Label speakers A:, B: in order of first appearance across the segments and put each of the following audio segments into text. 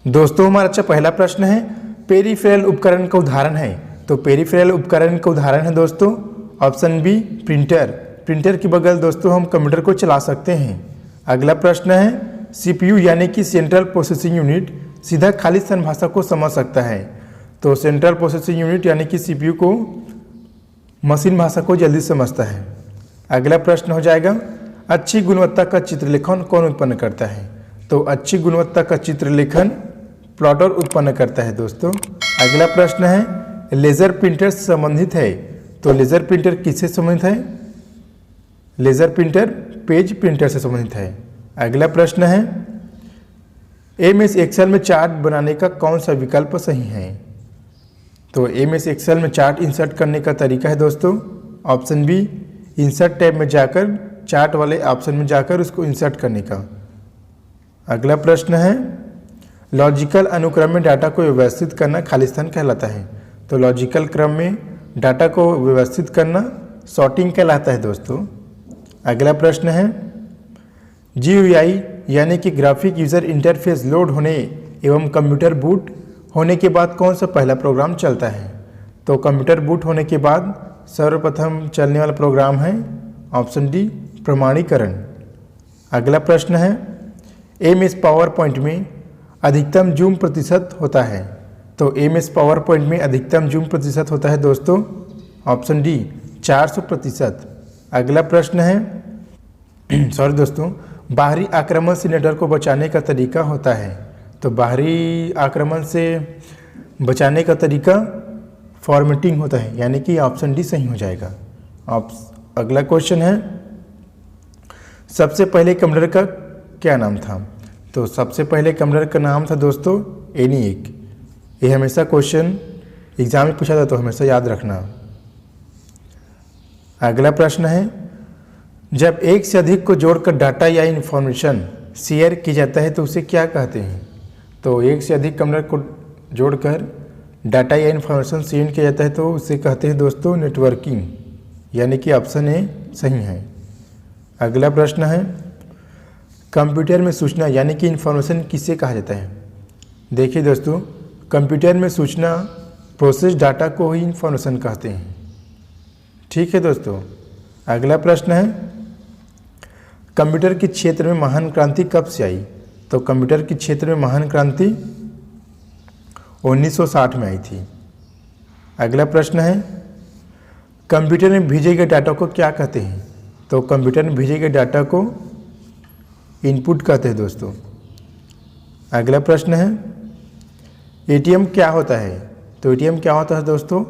A: दोस्तों हमारा अच्छा पहला प्रश्न है, पेरिफेरल उपकरण का उदाहरण है। तो पेरिफेरल उपकरण का उदाहरण है दोस्तों ऑप्शन बी प्रिंटर। प्रिंटर के बगल दोस्तों हम कंप्यूटर को चला सकते हैं। अगला प्रश्न है, सीपीयू यानी कि सेंट्रल प्रोसेसिंग यूनिट सीधा खालिस्तान भाषा को समझ सकता है। तो सेंट्रल प्रोसेसिंग यूनिट यानी कि सीपीयू को मशीन भाषा को जल्दी समझता है। अगला प्रश्न हो जाएगा, अच्छी गुणवत्ता का चित्रलेखन कौन उत्पन्न करता है। तो अच्छी गुणवत्ता का चित्रलेखन प्लॉटर उत्पन्न करता है दोस्तों। अगला प्रश्न है, लेजर प्रिंटर से संबंधित है। तो लेजर प्रिंटर किससे संबंधित है? लेजर प्रिंटर पेज प्रिंटर से संबंधित है। अगला प्रश्न है, एमएस एक्सेल में चार्ट बनाने का कौन सा विकल्प सही है। तो एमएस एक्सेल में चार्ट इंसर्ट करने का तरीका है दोस्तों ऑप्शन बी इंसर्ट टैब में जाकर चार्ट वाले ऑप्शन में जाकर उसको इंसर्ट करने का। अगला प्रश्न है, लॉजिकल अनुक्रम में डाटा को व्यवस्थित करना खालिस्तान कहलाता है। तो लॉजिकल क्रम में डाटा को व्यवस्थित करना सॉर्टिंग कहलाता है दोस्तों। अगला प्रश्न है, जीयूआई यानी कि ग्राफिक यूजर इंटरफेस लोड होने एवं कंप्यूटर बूट होने के बाद कौन सा पहला प्रोग्राम चलता है। तो कंप्यूटर बूट होने के बाद सर्वप्रथम चलने वाला प्रोग्राम है ऑप्शन डी प्रमाणीकरण। अगला प्रश्न है, एमएस पावर पॉइंट में अधिकतम जूम प्रतिशत होता है। तो एमएस पावर पॉइंट में अधिकतम जूम प्रतिशत होता है दोस्तों ऑप्शन डी 400%। अगला प्रश्न है सॉरी दोस्तों, बाहरी आक्रमण से नेटवर्क को बचाने का तरीका होता है। तो बाहरी आक्रमण से बचाने का तरीका फॉर्मेटिंग होता है, यानी कि ऑप्शन डी सही हो जाएगा। अगला क्वेश्चन है, सबसे पहले कंप्यूटर का क्या नाम था। तो सबसे पहले कंप्यूटर का नाम था दोस्तों ENIAC। ये हमेशा क्वेश्चन एग्जाम में पूछा था तो हमेशा याद रखना। अगला प्रश्न है, जब एक से अधिक को जोड़कर डाटा या इन्फॉर्मेशन शेयर की जाता है तो उसे क्या कहते हैं। तो एक से अधिक कंप्यूटर को जोड़कर डाटा या इन्फॉर्मेशन शेयर किया जाता है तो उसे कहते हैं दोस्तों नेटवर्किंग, यानी कि ऑप्शन ए सही है। अगला प्रश्न है, कंप्यूटर में सूचना यानी कि इन्फॉर्मेशन किसे कहा जाता है। देखिए दोस्तों, कंप्यूटर में सूचना प्रोसेस डाटा को ही इन्फॉर्मेशन कहते हैं। ठीक है दोस्तों। अगला प्रश्न है, कंप्यूटर के क्षेत्र में महान क्रांति कब से आई। तो कंप्यूटर के क्षेत्र में महान क्रांति 1960 में आई थी। अगला प्रश्न है, कंप्यूटर में भेजे गए डाटा को क्या कहते हैं। तो कंप्यूटर में भेजे गए डाटा को इनपुट कहते हैं दोस्तों। अगला प्रश्न है, एटीएम क्या होता है। तो एटीएम क्या होता है दोस्तों,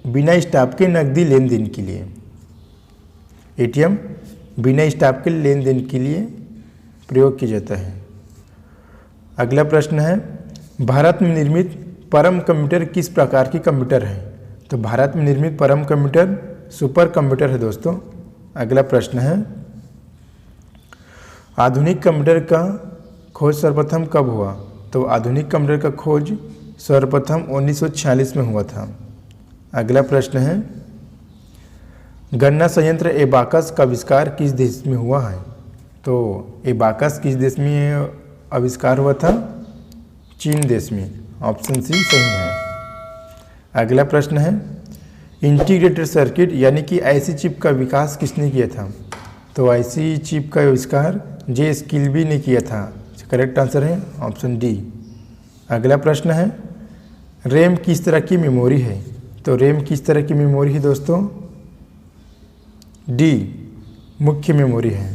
A: बिना स्टाफ के नकदी लेन देन के लिए। एटीएम बिना स्टाफ के लेन देन के लिए प्रयोग किया जाता है। अगला प्रश्न है, भारत में निर्मित परम कंप्यूटर किस प्रकार की कंप्यूटर है। तो भारत में निर्मित परम कंप्यूटर सुपर कंप्यूटर है दोस्तों। अगला प्रश्न है, आधुनिक कंप्यूटर का खोज सर्वप्रथम कब हुआ। तो आधुनिक कंप्यूटर का खोज सर्वप्रथम 1946 में हुआ था। अगला प्रश्न है, गणना संयंत्र एबाकस का आविष्कार किस देश में हुआ है। तो एबाकस किस देश में आविष्कार हुआ था, चीन देश में। ऑप्शन सी सही है। अगला प्रश्न है, इंटीग्रेटेड सर्किट यानी कि आईसी चिप का विकास किसने किया था। तो आईसी चिप का आविष्कार जे स्किल्बी ने किया था। करेक्ट आंसर है ऑप्शन डी। अगला प्रश्न है, रैम किस तरह की मेमोरी है। तो रैम किस तरह की मेमोरी है दोस्तों, डी मुख्य मेमोरी है।